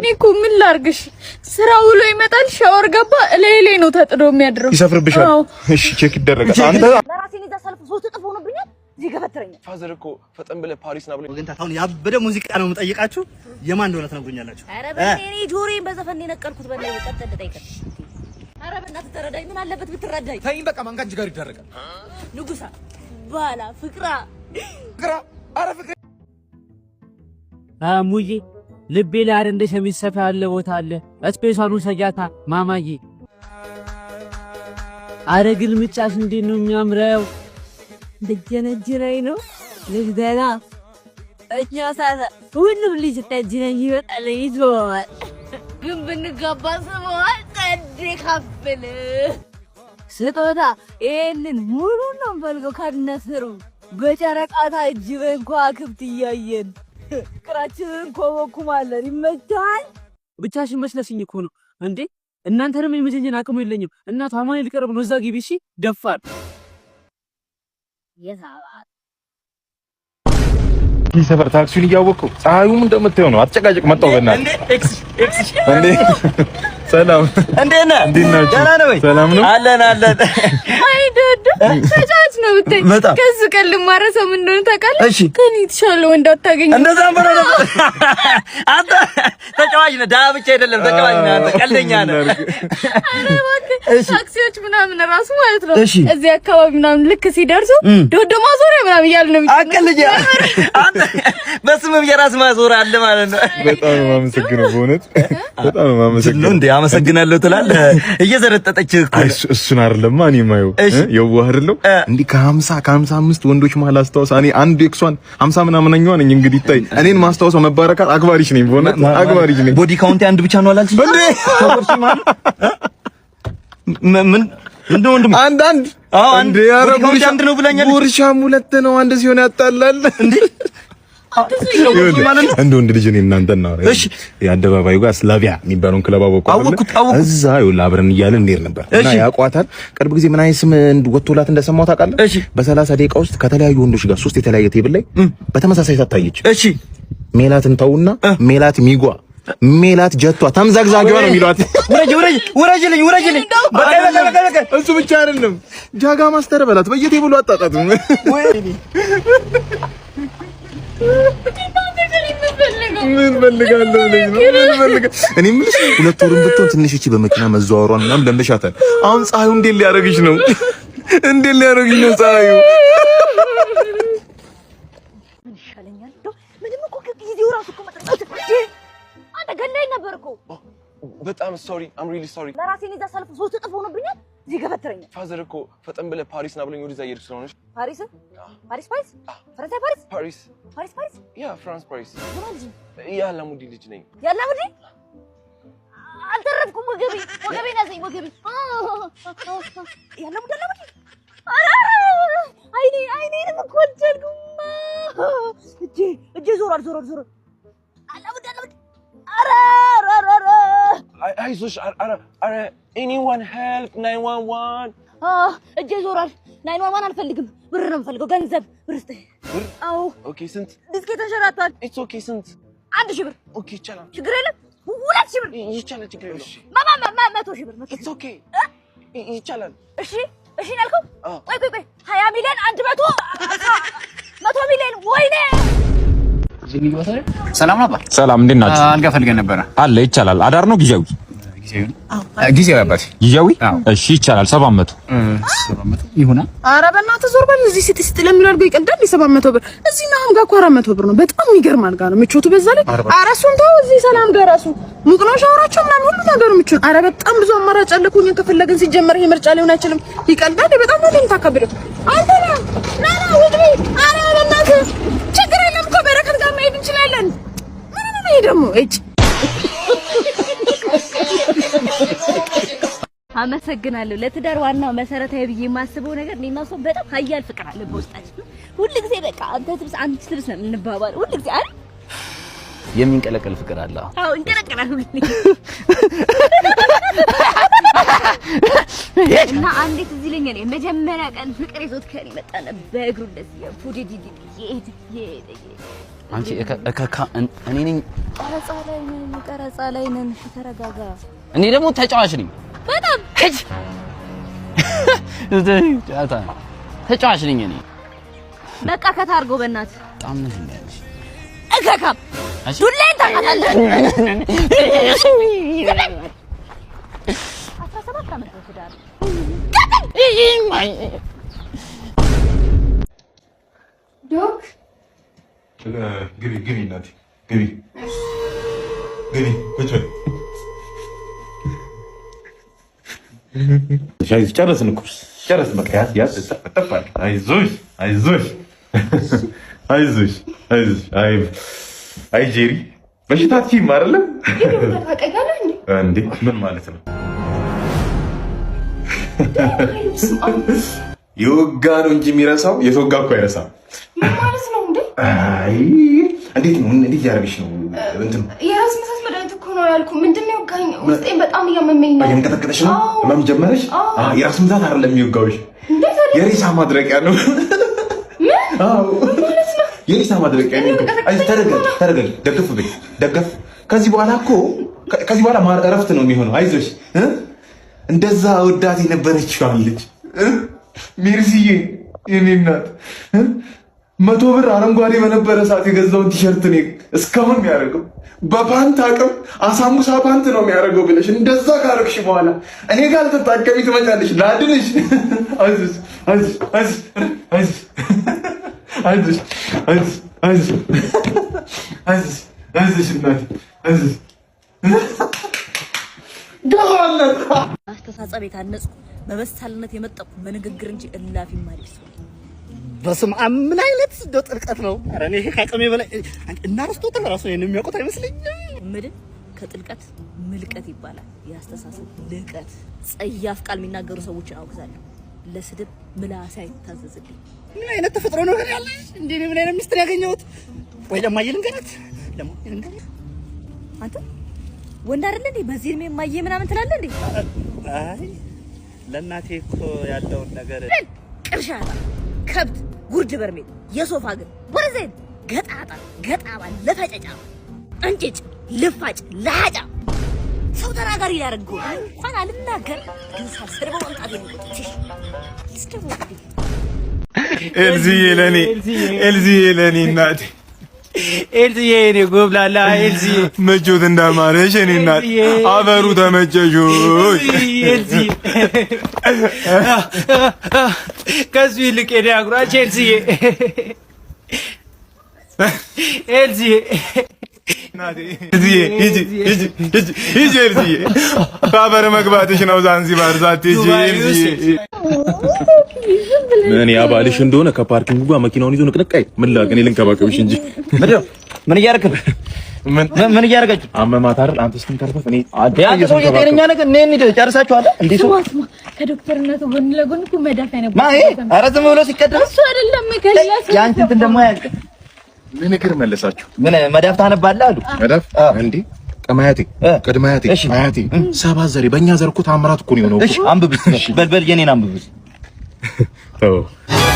እኔ እኮ ምን ላርግሽ? ስራው ውሎ ይመጣል፣ ሻወር ገባ፣ ሌሌ ነው ተጥዶ የሚያድረው። ይሰፍርብሻል። እሺ ቼክ ይደረጋል። አንተ ለራሴን እዛ ሰልፍ ሶስት እጥፍ ሆኖብኛል። እዚህ ገፈትረኛል። ፋዘር እኮ ፈጠን ብለህ ፓሪስ ና ብለኝ። ወገን ታውን ያበደ ሙዚቃ ነው የምጠይቃችሁ። የማን እንደሆነ ትነግሩኛላችሁ? ኧረ በእኔ ጆሮዬን በዘፈን የነቀልኩት በእኔ ቀጥል ጠይቀኝ። ኧረ በእናትህ ተረዳኝ። ምን አለበት ብትረዳኝ? ተይኝ በቃ። ማን ጋር ይደረጋል? ንጉሳ ባላ ፍቅራ ኧረ ፍቅራ ሙዬ ልቤ ላይ አረ እንደ ሸሚዝ ሰፋ ያለ ቦታ አለ። ስፔሻሉ ሰያታ ማማዬ። አረ ግልምጫሽ እንዴት ነው የሚያምረው! ደጀነጅነኝ ነው ልጅደና እኛ ሳሳ ሁሉም ልጅ ተጀነኝ ይወጣል ይዞዋል። ግን ብንጋባ ስሟል ቀድ ካፍል ስጦታ ይሄንን ሙሉ ነው ፈልገው ካድነስሩ በጨረቃታ እጅ በእንኳ ክብት እያየን ፍቅራችንን ኮበኩማለን። ይመቻል። ብቻሽን መስለሽኝ እኮ ነው እንዴ! እናንተንም የመጀንጀን አቅሙ የለኝም። እናቷ ማን ሊቀርብ ነው? እዛ ግቢ። እሺ ደፋር የሳባት ሰፈር ታክሲውን እያወቅሁ ፀሐዩም እንደምታየው ነው። አትጨቃጨቅ። መጣሁ በእናትህ እንዴ ኤክስ እንዴ ሰላም እንዴት ነህ? ደህና ነህ ወይ? ሰላም ነው አለን። አይ ደድ ተጫዋች ነው ብታይ። ከዚህ ቀን ልማረሰው ምን እንደሆነ ታውቃለህ? ከኔ የተሻለ ወንድ አታገኝም። እንደዛም ብሎ ነበር። አንተ ተጫዋች ነህ፣ ዳህ ብቻ አይደለም ተጫዋች ነህ አንተ፣ ቀልደኛ ነህ። ኧረ እባክህ ታክሲዎች ምናምን ራሱ ማለት ነው እዚህ አካባቢ ምናምን ልክ ሲደርሱ ዶዶ ማዞሪያ ምናምን እያሉ ነው አቀልኛ። አንተ በስምም የራስ ማዞሪያ አለ ማለት ነው። በጣም ነው የማመሰግነው፣ በእውነት በጣም ነው የማመሰግነው። እንዴ አመሰግናለሁ ትላለህ። እየዘረጠጠች እኮ እሱን አይደለም ማን የማየው የዋህ አይደለም እንዴ ከ55 ወንዶች መሀል አስተዋውሳ እኔ አንድ ኤክሷን 50 ምናምንኛው ነኝ። እንግዲህ ታይ እኔን ማስተዋውሰው መባረካት አክባሪሽ ነኝ፣ በእውነት አክባሪሽ ነኝ። ቦዲ ካውንት አንድ ብቻ ነው አላልሽ እንዴ? ተቆርሽ ማለት ምን እንደው ወንድም አንድ አንድ ቦዲ ካውንት አንድ ነው ብለኛለች። ጉርሻም ሁለት ነው፣ አንድ ሲሆን ያጣላል እንዴ? እንደ ወንድ ልጅ ነኝ እናንተ ነው። እሺ የአደባባዩ ጋር ስላቪያ የሚባለውን ክለብ አወቅኩት። እዛ ይኸውልህ አብረን እያልን እንሄድ ነበር እና ያቋታል። ቅርብ ጊዜ ምን አይነት ስም ወጥቶላት እንደሰማው ታውቃለህ? በ30 ደቂቃ ውስጥ ከተለያዩ ወንዶች ጋር 3 የተለያየ ቴብል ላይ በተመሳሳይ ታታየች። እሺ ሜላትን ተውና ሜላት ሚጓ ሜላት ጀቷ ተምዛግዛጊዋ ነው የሚሏት። ውረጅልኝ በቃ እሱ ብቻ አይደለም ጃጋ ማስተር በላት በየቴብሉ አጣጣት ምን ፈልጋለሁ እኔ የምልሽ 2 ወርም ብትሆን ትንሽ እቺ በመኪና መዘዋወሯን ምናምን ለምደሻታል። አሁን ፀሐዩ እንዴት ሊያረግሽ ነው? ፀሐዩ? ምን ይሻለኛል? ምንም እኮ ጊዜው ራሱ እኮ መጥራት አንተ ገለኝ ነበር እኮ። በጣም ሶሪ አም ሪሊ ሶሪ። ለራሴን እዛ ሰልፍ 3 እጥፍ ሆኖብኛል። እዚህ ገፈትረኛል። ፋዘር እኮ ፈጠን ብለህ ፓሪስ ና ብለኝ ወደዛ እየሄድኩ ስለሆነሽ። ፓሪስ ፈረንሳይ ፓሪስ ያ ፍራንስ ፓሪስ። ማለት ያ ለሙዲ ልጅ ነኝ። ያላሙዲ አልተረፍኩም። ወገቤ ያዘኝ ወገቤ። ያላሙዲ አይኔንም እኮ አልቻልኩም። እጄ ዞሯል። አላሙዲ አይዞሽ። ኧረ ኤኒዋን ሄልፕ 911 እጄ ዞሯል። 911 አልፈልግም። ብር ነው የምፈልገው። ገንዘብ ብር ስጠኝ። አዎ ኦኬ። ስንት? ዲስኬ ተንሸራቷል። ኢትስ ኦኬ። ስንት? 1000 ብር። ኦኬ ይቻላል። ችግር የለም። 2000 ብር ይቻላል። ችግር የለም። 100,000 ብር። ኢትስ ኦኬ ይቻላል። እሺ ያልከው ቆይ 20 ሚሊዮን 100 ሚሊዮን ወይኔ ሰላም ነው። ሰላም እንዴት ናችሁ? አልጋ ፈልገን ነበረ። አለ ይቻላል። አዳር ነው ጊዜያዊ? ጊዜያዊ አባት ጊዜያዊ? እሺ ይቻላል። 700 ይሁና። ኧረ በእናትህ ዞር በል። እዚህ ሲት ለሚለው አድርገው ይቀዳል። 700 ብር እዚህ ነው ጋር እኮ 400 ብር ነው። በጣም የሚገርም አልጋ ነው። ምቾቱ በዛ ላይ ኧረ እሱን ተው። እዚህ ሰላም ጋር ራሱ ሙቅ ነው። ሻወራቸው ምናምን ሁሉ ነገሩ ምቾት። ኧረ በጣም ብዙ አማራጭ አለ እኮ እኛን ከፈለግን ሲጀመር ይሄ ምርጫ ሊሆን አይችልም። ይቀዳል። በጣም ነው የምታከብረው አንተ ነው። ና ወግሪ። ኧረ በእናትህ ችግር የለም እኮ በረከት ጋር መሄድ እንችላለን። ምን ነው ይሄ ደግሞ እጭ አመሰግናለሁ። ለትዳር ዋናው መሰረታዊ ብዬ የማስበው ነገር እኔና እሷ በጣም ሀያል ፍቅር አለ በውስጣችን። ሁሉ ጊዜ በቃ አንተ ትብስ ነው እንባባል። ሁሉ ጊዜ አይደል የሚንቀለቀል ፍቅር አለ። አዎ እንቀለቀላል ሁሉ እና አንዴት እዚህ ለኛ ነው መጀመሪያ ቀን ፍቅር ይዞት ከኔ መጣ ነበር። በእግሩ እንደዚህ ፉዲዲዲ አንቺ እከካ እኔ ነኝ። ቀረጻ ላይ ነን። ተረጋጋ። እኔ ደግሞ ተጫዋች ነኝ። በጣም ተጫዋች ነኝ እኔ። በቃ ከታርጎ በእናትህ በጣም ነው ያለሽ። እከካም ዱላዬን ታውቃለህ። 17 ዓመት ነው ትዳር። ዶክ ግቢ እናቴ ግቢ ቁጭ በይ። ጨረስን እኮ ጨረስን። በቃ ያዝ ጠፋል። አይዞሽ አይ ጄሪ በሽታ አትይም አይደለም እንዴ? ምን ማለት ነው? የወጋ ነው እንጂ የሚረሳው የተወጋ እኮ አይረሳም። ምን ማለት ነው እንዴ? አይ እንዴት ነው? እንዴት ያደርግሽ ነው? እንትን የራስ ምታት መድኃኒት እኮ ነው ያልኩህ። ምንድነው የወጋኝ? ውስጤን በጣም እያመመኝ ነው። እየንቀጠቀጠሽ ነው? ህመም ጀመረሽ? የራስ ምታት አይደለም የሚወጋውሽ፣ የሬሳ ማድረቂያ ነው። አዎ የሬሳ ማድረቂያ ነው። አይ ተረጋጊ፣ ደገፍ በይ፣ ደገፍ። ከዚህ በኋላ እረፍት ነው የሚሆነው። አይዞሽ። እንደዛ ወዳት የነበረችው ልጅ ሜርሲዬ የኔ እናት 100 ብር አረንጓዴ በነበረ ሰዓት የገዛውን ቲሸርት ነው እስካሁን የሚያደርገው በፓንት አቅም አሳሙሳ ፓንት ነው የሚያደርገው ብለሽ እንደዛ ካረግሽ በኋላ እኔ ጋር ልትታቀሚ ትመጫለሽ። ላድንሽ። አይዞሽ እናቴ አይዞሽ። አስተሳሰብ የታነጽ በበሳልነት የመጠቁ በንግግር እንጂ እላፊ ማሪስ በስመ አብ ምን አይነት ጥልቀት ነው! ኧረ እኔ ከአቅሜ በላይ እና አርስቶትል ራሱ ነው የሚያውቁት አይመስለኝም። ምድን ከጥልቀት ምልቀት ይባላል። የአስተሳሰብ ልቀት ጸያፍ ቃል የሚናገሩ ሰዎችን አውግዛለሁ። ለስድብ ምላስ አይታዘዝልኝ። ምን አይነት ተፈጥሮ ነው ያለሽ? እንዴ ምን አይነት ሚስጥር ያገኘሁት? ወይ ለማየ ልንገራት አንተ ወንድ አይደል እንዴ? በዚህ እድሜ ማየ ምናምን ትላለህ እንዴ? አይ ለእናቴ እኮ ያለውን ነገር ቅርሻታ ከብት ጉርድ በርሜል የሶፋ ግን ወረዘን ገጣባ ለፈጨጫ እንጭጭ ልፋጭ ለሃጫ ሰው ተናጋሪ ያደርገው እንኳን አልናገር ግን ሳስርበው እንጣት ይሞት ይስተው ኤልዚዬ ለኔ እናቴ ኤልዚዬ እኔ ጎብላላ ኤልዚዬ መቾት እንዳማረሽ እኔ እናት አበሩ ተመቸሽ ኤልዚዬ ከሱ ይልቅ እኔ አጉራች ኤልዚዬ ኤልዚዬ ከአፈር መግባትሽ ነው ዛንዚባር ዛትጂ ኤልዚዬ። እኔ አባልሽ እንደሆነ ከፓርኪንግ ጋር መኪናውን ይዞ ንቅንቃይ ምን ላቅ እኔ ልንከባከብሽ እንጂ ምን እያደረክ ነው? ምን እያደረጋችሁ? አመማት አይደል? አንተ ስትንከርፈፍ እኔ አንተ ሰው የጤነኛ ነገር ነን ጨርሳችኋል እንዴ? ሰው ከዶክተርነቱ ጎን ለጎን እኮ መዳፍ አይነበር ማይ ኧረ ዝም ብሎ ሲቀደም እሱ አይደለም ከላስ ያንቺ እንትን ደግሞ ያልቅ ምን ነገር መለሳችሁ? ምን መዳፍ ታነባለህ አሉ? መዳፍ እንዴ? ቀማያቴ ቀድማያቴ አያቴ ሰባት ዘሬ በእኛ ዘር እኮ ታምራት እኮ ነው የሆነው። እሺ አንብብ በልበል የኔን አንብብ።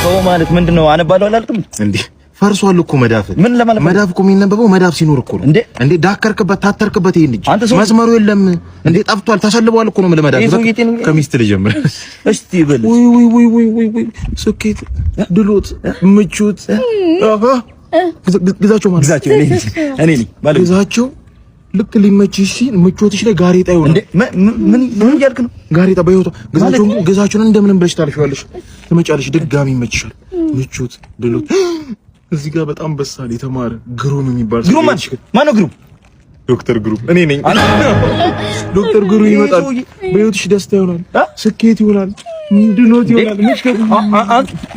ሰው ማለት ምንድነው? አነባለሁ አላልክም እንዴ? ፈርሷል እኮ መዳፍ። ምን ለማለት መዳፍ እኮ የሚነበበው መዳፍ ሲኖር እኮ ነው እንዴ? ዳከርክበት ታተርክበት ይሄን ልጅ መስመሩ የለም እንዴ? ጠፍቷል ተሰልቧል እኮ ነው መዳፍ። ከሚስት ልጀምር እስቲ በል ወይ ስኬት ድሎት ምቾት ግዛቸው ማለት እኔ ነኝ ማለት ግዛቸው ልክ ሊመችሽ ሲል ምቾትሽ ላይ ጋሬጣ ይሆናል እንዴ? ምን እያልክ ነው? ጋሬጣ በህይወቷ ግዛቸውን እንደምንም ብለሽ ታልፊዋለሽ፣ ትመጫለሽ፣ ድጋሚ ይመችሻል። ምቾት ድሎት እዚህ ጋር በጣም በሳል የተማረ ግሩም የሚባል ሰው ማነው? ግሩም ዶክተር ግሩም እኔ ነኝ። ዶክተር ግሩም ይመጣል። በህይወትሽ ደስታ ይሆናል፣ ስኬት ይሆናል፣ ምንድነው ይሆናል።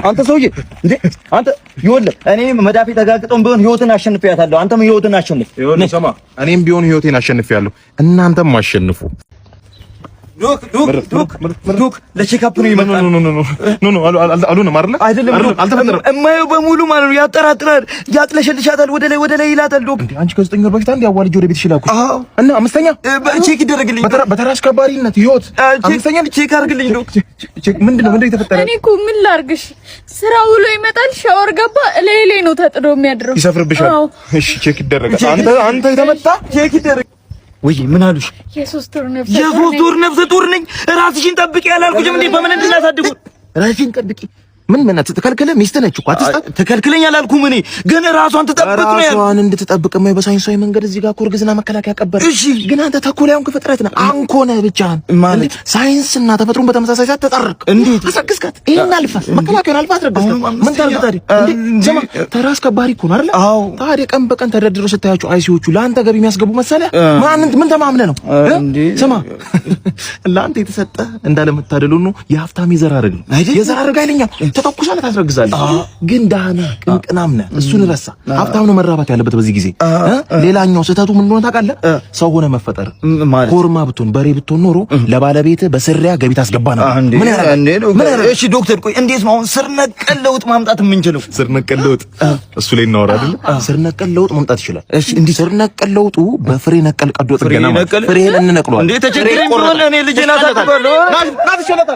አንተ ሰውዬ እንዴ አንተ ይኸውልህ፣ እኔም መዳፌ ተጋግጠውም ቢሆን ህይወትን አሸንፌያታለሁ። አንተም ህይወትን አሸንፍ። ይኸውልህ ስማ፣ እኔም ቢሆን ህይወቴን አሸንፌያለሁ፣ እናንተም አሸንፉ። ዶክ ለቼክአፕ ነው የመጣው። ኖ አልሆነም አይደለም አልተፈጠረም። እማየው በሙሉ ማለት ነው ያጠራጥራል፣ ያጥለሸልሻታል፣ ወደ ላይ ይላታል። ዶክ እንዴ አንቺ ከ9 ወር በፊት አንድ ያዋልጅ ወደ ቤትሽ ላኩሽ እና አምስተኛ ቼክ ይደረግልኝ በተራ አስከባሪነት ህይወት አምስተኛ ቼክ አድርግልኝ ዶክ። ምንድነው የተፈጠረ? እኔ እኮ ምን ላድርግሽ? ስራ ውሎ ይመጣል፣ ሻወር ገባ፣ ላይ ነው ተጥዶ የሚያድረው። ይሰፍርብሻል። እሺ ቼክ ይደረጋል። አንተ የተመታ ቼክ ይደረግ ወይ ምን አሉሽ? የሶስት ወር ነፍሰ ጡር ነኝ። ራስሽን ጠብቂ ያላልኩሽም እንዴ? በምን እንድናሳድጉ ራስሽን ጠብቂ። ምን ተከልከለ? ሚስት ነች እኮ አትስጣት። ተከልክለኝ አላልኩም እኔ ግን ራሷን ትጠብቅ ነው ያለው። ራሷን እንድትጠብቅ ነው በሳይንሳዊ መንገድ እዚህ ጋር እርግዝና መከላከያ ቀበር። እሺ ግን አንተ ተኮላዩን ፍጥረት ነህ። አንኮነ ብቻ ማለት ሳይንስና ተፈጥሮን በተመሳሳይ ሰዓት ተጠርቅ። እንዴት አሰግስካት? ይሄን አልፋ መከላከያውን አልፋ አድርገስካት። ምን ታርግ ታዲያ? ስማ ተራ አስከባሪ እኮ ነው አይደል? አዎ። ታዲያ ቀን በቀን ተደርድረው ስታያቸው አይሲዎቹ ለአንተ ገቢ የሚያስገቡ መሰለህ? ምን ተማምነህ ነው? ስማ ለአንተ የተሰጠ እንዳለመታደሉ ነው የሀብታም የዘር ሐረግ ነው። የዘር ሐረግ አይለኛል ተተኩሳለህ ታስረግዛለህ። ግን ዳህና ቅንቅናም ነህ። እሱን ረሳ። ሀብታም ነው መራባት ያለበት በዚህ ጊዜ። ሌላኛው ስህተቱ ምን እንደሆነ ታውቃለህ? ሰው ሆነ መፈጠር። ኮርማ ብትሆን በሬ ብትሆን ኖሮ ለባለቤት በስሪያ ገቢ ታስገባ ነበር። ምን ያደርጋል? እሺ ዶክተር ቆይ እንዴት ነው አሁን ስር ነቀል ለውጥ ማምጣት የምንችለው? ስር ነቀል ለውጥ እሱ ላይ እናወራ አይደል? ስር ነቀል ለውጥ ማምጣት ይችላል። እሺ እንዲህ ስር ነቀል ለውጡ በፍሬ ነቀል ቀዶ ጥገና ማለት ፍሬን እንነቅለዋለን። እንዴ ተቸግረኝ ሆነ እኔ ልጄን አሳድጋለሁ። ናት ይችላል